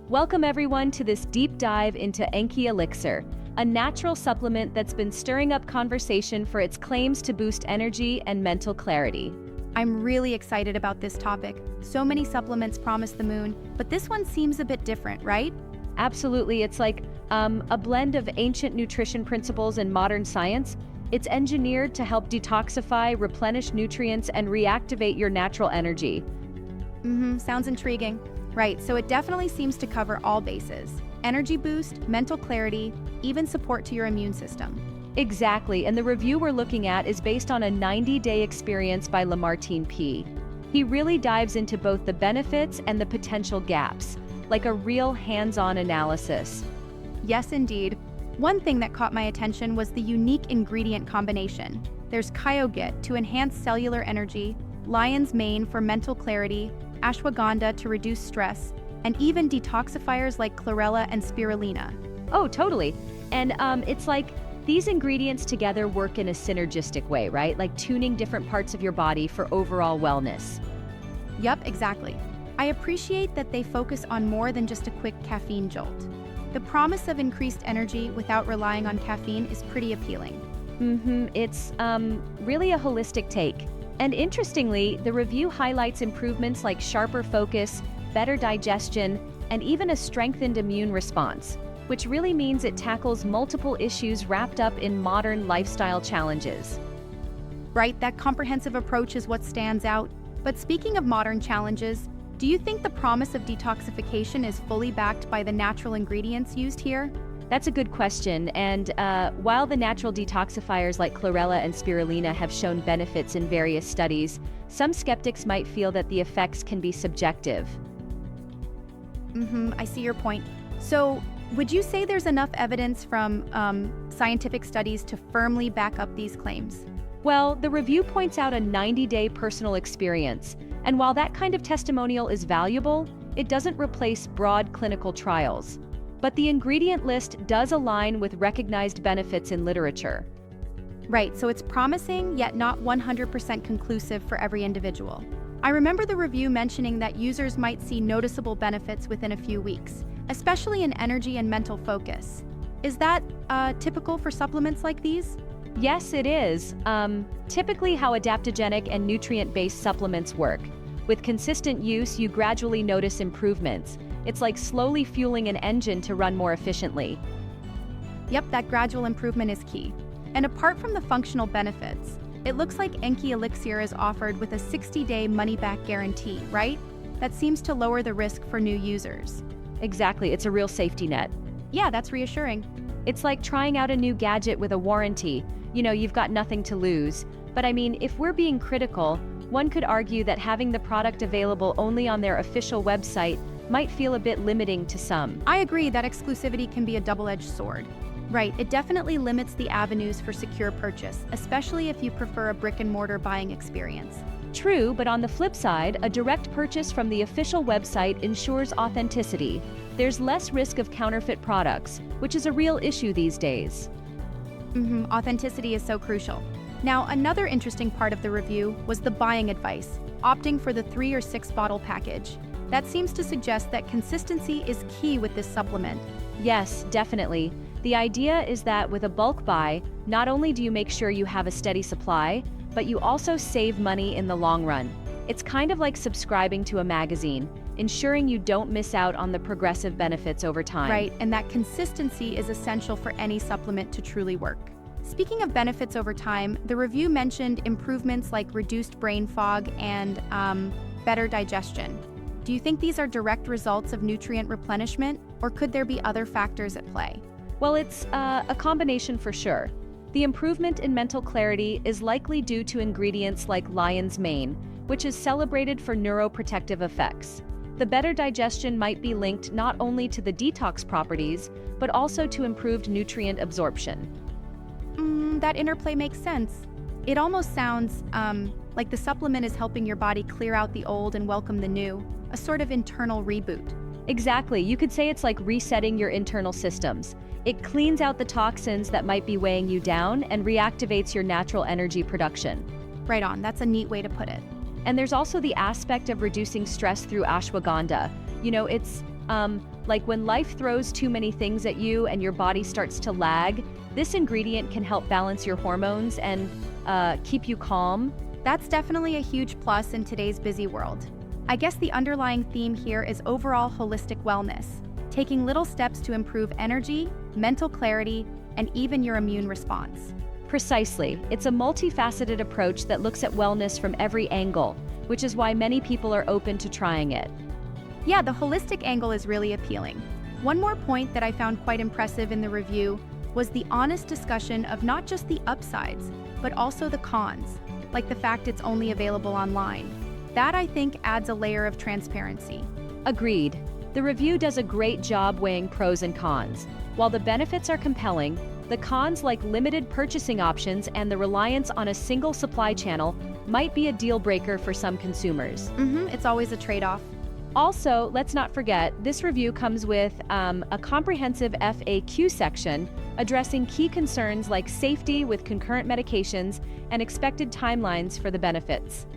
Welcome everyone to this deep dive into Enki Elixir, a natural supplement that's been stirring up conversation for its claims to boost energy and mental clarity. I'm really excited about this topic. So many supplements promise the moon, but this one seems a bit different, right? Absolutely, it's like a blend of ancient nutrition principles and modern science. It's engineered to help detoxify, replenish nutrients, and reactivate your natural energy. Sounds intriguing. Right, so it definitely seems to cover all bases. Energy boost, mental clarity, even support to your immune system. Exactly, and the review we're looking at is based on a 90-day experience by Lamartine P. He really dives into both the benefits and the potential gaps, like a real hands-on analysis. Yes, indeed. One thing that caught my attention was the unique ingredient combination. There's kyogit to enhance cellular energy, lion's mane for mental clarity, ashwagandha to reduce stress, and even detoxifiers like chlorella and spirulina. Oh, totally. And it's like these ingredients together work in a synergistic way, right? Like tuning different parts of your body for overall wellness. Yup, exactly. I appreciate that they focus on more than just a quick caffeine jolt. The promise of increased energy without relying on caffeine is pretty appealing. It's really a holistic take. And interestingly, the review highlights improvements like sharper focus, better digestion, and even a strengthened immune response, which really means it tackles multiple issues wrapped up in modern lifestyle challenges. Right, that comprehensive approach is what stands out. But speaking of modern challenges, do you think the promise of detoxification is fully backed by the natural ingredients used here? That's a good question, and while the natural detoxifiers like chlorella and spirulina have shown benefits in various studies, some skeptics might feel that the effects can be subjective. I see your point. So, would you say there's enough evidence from scientific studies to firmly back up these claims? Well, the review points out a 90-day personal experience, and while that kind of testimonial is valuable, it doesn't replace broad clinical trials. But the ingredient list does align with recognized benefits in literature. Right, so it's promising, yet not 100% conclusive for every individual. I remember the review mentioning that users might see noticeable benefits within a few weeks, especially in energy and mental focus. Is that typical for supplements like these? Yes, it is. Typically how adaptogenic and nutrient-based supplements work. With consistent use, you gradually notice improvements. It's like slowly fueling an engine to run more efficiently. Yep, that gradual improvement is key. And apart from the functional benefits, it looks like Enki Elixir is offered with a 60-day money-back guarantee, right? That seems to lower the risk for new users. Exactly, it's a real safety net. Yeah, that's reassuring. It's like trying out a new gadget with a warranty. You know, you've got nothing to lose. But I mean, if we're being critical, one could argue that having the product available only on their official website might feel a bit limiting to some. I agree that exclusivity can be a double-edged sword. Right, it definitely limits the avenues for secure purchase, especially if you prefer a brick-and-mortar buying experience. True, but on the flip side, a direct purchase from the official website ensures authenticity. There's less risk of counterfeit products, which is a real issue these days. Authenticity is so crucial. Now, another interesting part of the review was the buying advice, opting for the 3 or 6 bottle package. That seems to suggest that consistency is key with this supplement. Yes, definitely. The idea is that with a bulk buy, not only do you make sure you have a steady supply, but you also save money in the long run. It's kind of like subscribing to a magazine, ensuring you don't miss out on the progressive benefits over time. Right, and that consistency is essential for any supplement to truly work. Speaking of benefits over time, the review mentioned improvements like reduced brain fog and better digestion. Do you think these are direct results of nutrient replenishment, or could there be other factors at play? Well, it's a combination for sure. The improvement in mental clarity is likely due to ingredients like lion's mane, which is celebrated for neuroprotective effects. The better digestion might be linked not only to the detox properties, but also to improved nutrient absorption. That interplay makes sense. It almost sounds like the supplement is helping your body clear out the old and welcome the new, a sort of internal reboot. Exactly, you could say it's like resetting your internal systems. It cleans out the toxins that might be weighing you down and reactivates your natural energy production. Right on, that's a neat way to put it. And there's also the aspect of reducing stress through ashwagandha. You know, it's Like when life throws too many things at you and your body starts to lag, this ingredient can help balance your hormones and keep you calm. That's definitely a huge plus in today's busy world. I guess the underlying theme here is overall holistic wellness, taking little steps to improve energy, mental clarity, and even your immune response. Precisely. It's a multifaceted approach that looks at wellness from every angle, which is why many people are open to trying it. Yeah, the holistic angle is really appealing. One more point that I found quite impressive in the review was the honest discussion of not just the upsides, but also the cons, like the fact it's only available online. That, I think, adds a layer of transparency. Agreed. The review does a great job weighing pros and cons. While the benefits are compelling, the cons like limited purchasing options and the reliance on a single supply channel might be a deal breaker for some consumers. It's always a trade-off. Also, let's not forget, this review comes with a comprehensive FAQ section addressing key concerns like safety with concurrent medications and expected timelines for the benefits.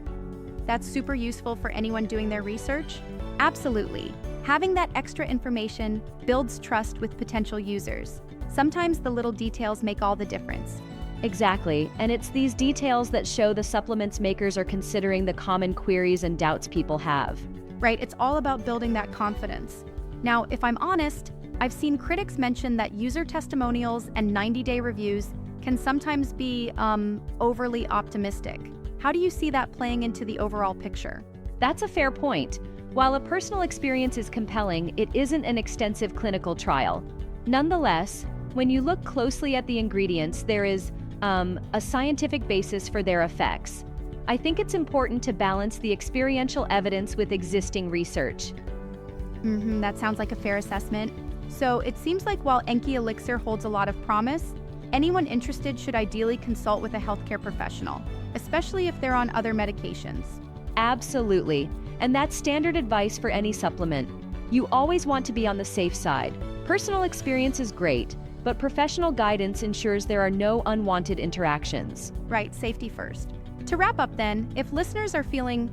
That's super useful for anyone doing their research? Absolutely. Having that extra information builds trust with potential users. Sometimes the little details make all the difference. Exactly, and it's these details that show the supplements makers are considering the common queries and doubts people have. Right, it's all about building that confidence. Now, if I'm honest, I've seen critics mention that user testimonials and 90-day reviews can sometimes be overly optimistic. How do you see that playing into the overall picture? That's a fair point. While a personal experience is compelling, it isn't an extensive clinical trial. Nonetheless, when you look closely at the ingredients, there is a scientific basis for their effects. I think it's important to balance the experiential evidence with existing research. That sounds like a fair assessment. So it seems like while Enki Elixir holds a lot of promise, anyone interested should ideally consult with a healthcare professional, especially if they're on other medications. Absolutely, and that's standard advice for any supplement. You always want to be on the safe side. Personal experience is great, but professional guidance ensures there are no unwanted interactions. Right, safety first. To wrap up then, if listeners are feeling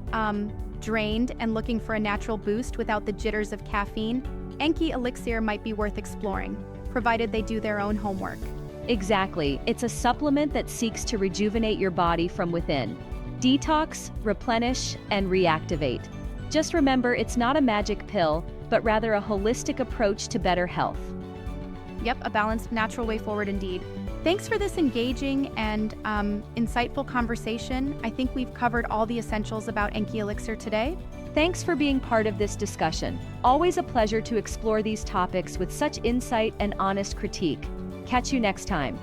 drained and looking for a natural boost without the jitters of caffeine, Enki Elixir might be worth exploring, provided they do their own homework. Exactly. It's a supplement that seeks to rejuvenate your body from within. Detox, replenish, and reactivate. Just remember, it's not a magic pill, but rather a holistic approach to better health. Yep, a balanced, natural way forward indeed. Thanks for this engaging and insightful conversation. I think we've covered all the essentials about Enki Elixir today. Thanks for being part of this discussion. Always a pleasure to explore these topics with such insight and honest critique. Catch you next time.